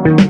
What's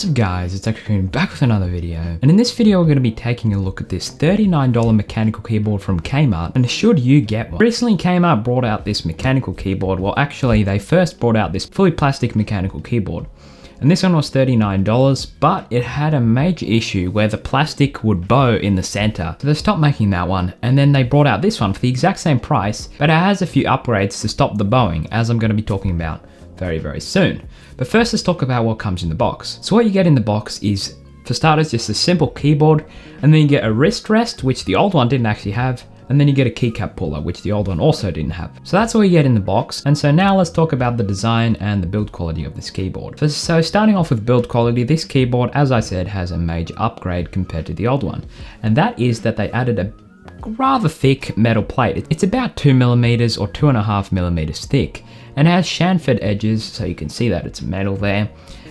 up guys, it's Dr. back with another video, and in this video we're going to be taking a look at this $39 mechanical keyboard from Kmart, and should you get one. Recently Kmart brought out this mechanical keyboard. Well, actually they first brought out this fully plastic mechanical keyboard, and this one was $39, but it had a major issue where the plastic would bow in the center. So they stopped making that one, and then they brought out this one for the exact same price, but it has a few upgrades to stop the bowing, as I'm going to be talking about very soon. But first let's talk about what comes in the box. So what you get in the box is, for starters, just a simple keyboard, and then you get a wrist rest, which the old one didn't actually have, and then you get a keycap puller, which the old one also didn't have. So that's all you get in the box. And so now let's talk about the design and the build quality of this keyboard. So starting off with build quality, this keyboard, as I said, has a major upgrade compared to the old one, and that is that they added a rather thick metal plate. It's about 2mm or 2.5mm thick, and it has chamfered edges, so you can see that it's metal there,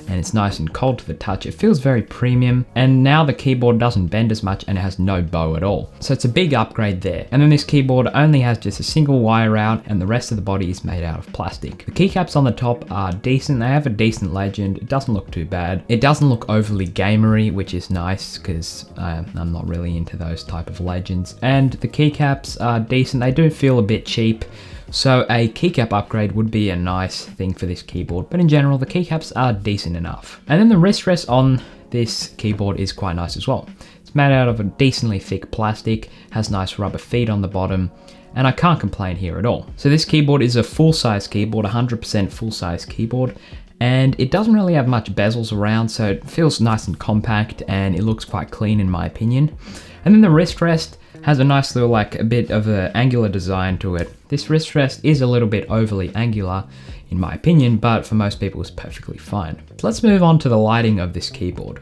and it's nice and cold to the touch. It feels very premium, and now the keyboard doesn't bend as much and it has no bow at all. So it's a big upgrade there. And then this keyboard only has just a single wire out, and the rest of the body is made out of plastic. The keycaps on the top are decent. They have a decent legend. It doesn't look too bad. It doesn't look overly gamery, which is nice because I'm not really into those type of legends. And the keycaps are decent. They do feel a bit cheap, so a keycap upgrade would be a nice thing for this keyboard, but in general the keycaps are decent enough. And then the wrist rest on this keyboard is quite nice as well. It's made out of a decently thick plastic, has nice rubber feet on the bottom, and I can't complain here at all. So this keyboard is a full-size keyboard, 100% full-size keyboard, and it doesn't really have much bezels around, so it feels nice and compact, and it looks quite clean in my opinion. And then the wrist rest has a nice little, like, a bit of an angular design to it. This wrist rest is a little bit overly angular in my opinion, but for most people it's perfectly fine. So let's move on to the lighting of this keyboard.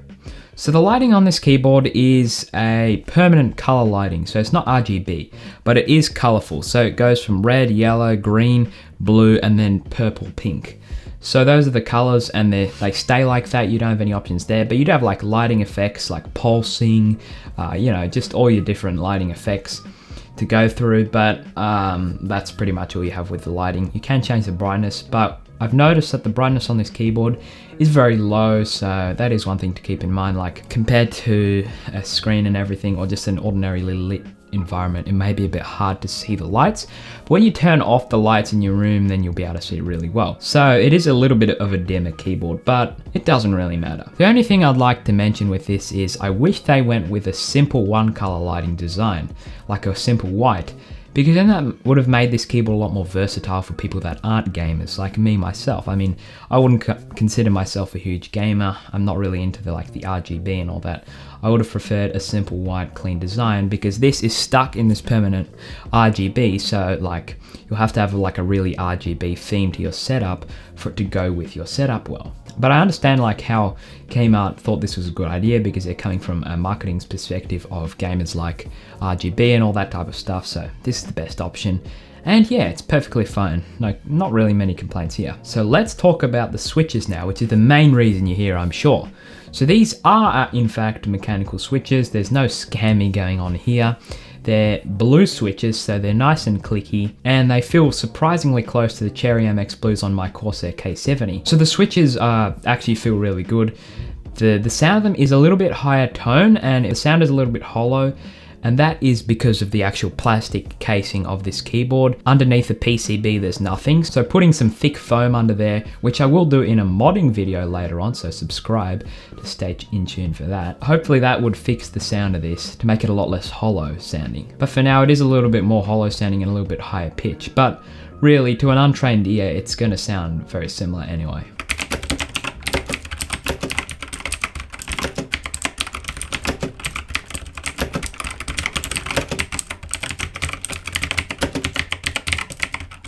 So the lighting on this keyboard is a permanent color lighting, so it's not RGB, but it is colorful. So it goes from red, yellow, green, blue, and then purple, pink. So those are the colors, and they stay like that. You don't have any options there, but you'd have like lighting effects like pulsing, you know, just all your different lighting effects to go through, but that's pretty much all you have with the lighting. You can change the brightness, but I've noticed that the brightness on this keyboard is very low, so that is one thing to keep in mind. Like, compared to a screen and everything, or just an ordinarily lit environment, it may be a bit hard to see the lights, but when you turn off the lights in your room, then you'll be able to see it really well. So it is a little bit of a dimmer keyboard, but it doesn't really matter. The only thing I'd like to mention with this is I wish they went with a simple one color lighting design, like a simple white, because then that would have made this keyboard a lot more versatile for people that aren't gamers, like me myself. I mean, I wouldn't consider myself a huge gamer. I'm not really into the RGB and all that. I would have preferred a simple white clean design, because this is stuck in this permanent RGB, so like you'll have to have like a really RGB theme to your setup for it to go with your setup well. But I understand like how Kmart thought this was a good idea, because they're coming from a marketing perspective of gamers like RGB and all that type of stuff, so this is the best option. And yeah, it's perfectly fine. No, not really many complaints here. So let's talk about the switches now, which is the main reason you're here, I'm sure. So these are in fact mechanical switches. There's no scammy going on here. They're blue switches, so they're nice and clicky, and they feel surprisingly close to the Cherry MX Blues on my Corsair K70. So the switches actually feel really good. The sound of them is a little bit higher tone, and the sound is a little bit hollow, and that is because of the actual plastic casing of this keyboard. Underneath the PCB there's nothing, so putting some thick foam under there, which I will do in a modding video later on, so subscribe to stay in tune for that. Hopefully that would fix the sound of this to make it a lot less hollow sounding. But for now it is a little bit more hollow sounding and a little bit higher pitch, but really to an untrained ear it's going to sound very similar anyway.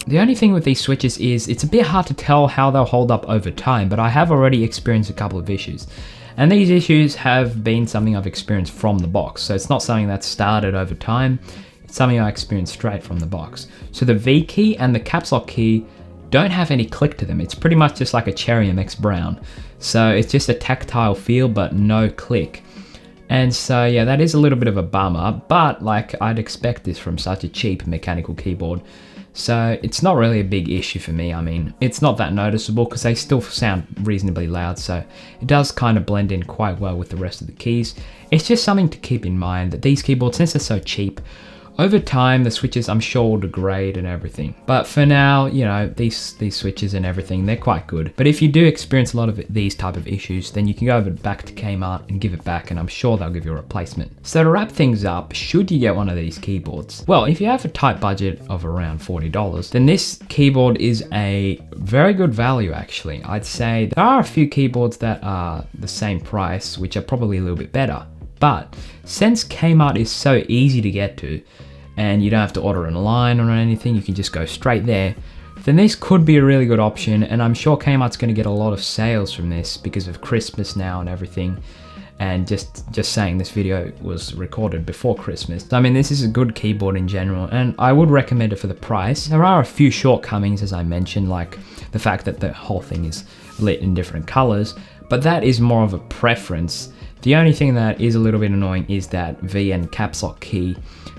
The only thing with these switches is it's a bit hard to tell how they'll hold up over time, but I have already experienced a couple of issues. And these issues have been something I've experienced from the box, so it's not something that's started over time, it's something I experienced straight from the box. So the V key and the caps lock key don't have any click to them. It's pretty much just like a Cherry MX Brown. So it's just a tactile feel, but no click. And so yeah, that is a little bit of a bummer, but like I'd expect this from such a cheap mechanical keyboard. So it's not really a big issue for me. I mean, it's not that noticeable because they still sound reasonably loud, so it does kind of blend in quite well with the rest of the keys. It's just something to keep in mind that these keyboards, since they're so cheap, over time the switches I'm sure will degrade and everything. But for now, you know, these switches and everything, they're quite good. But if you do experience a lot of these type of issues, then you can go over back to Kmart and give it back, and I'm sure they'll give you a replacement. So to wrap things up, should you get one of these keyboards? Well, if you have a tight budget of around $40, then this keyboard is a very good value actually. I'd say there are a few keyboards that are the same price, which are probably a little bit better. But since Kmart is so easy to get to, and you don't have to order online or anything, you can just go straight there, then this could be a really good option. And I'm sure Kmart's going to get a lot of sales from this because of Christmas now and everything. And just saying, this video was recorded before Christmas. So, I mean, this is a good keyboard in general, and I would recommend it for the price. There are a few shortcomings, as I mentioned, like the fact that the whole thing is lit in different colors, but that is more of a preference. The only thing that is a little bit annoying is that V and caps lock key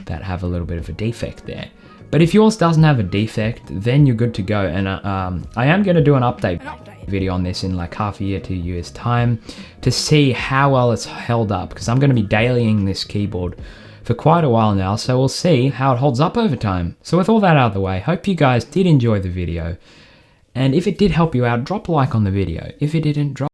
that have a little bit of a defect there. But if yours doesn't have a defect, then you're good to go. And I am going to do an update video on this in like half a year to a year's time to see how well it's held up, because I'm going to be dailying this keyboard for quite a while now, so we'll see how it holds up over time. So with all that out of the way, hope you guys did enjoy the video, and if it did help you out, drop a like on the video. If it didn't, drop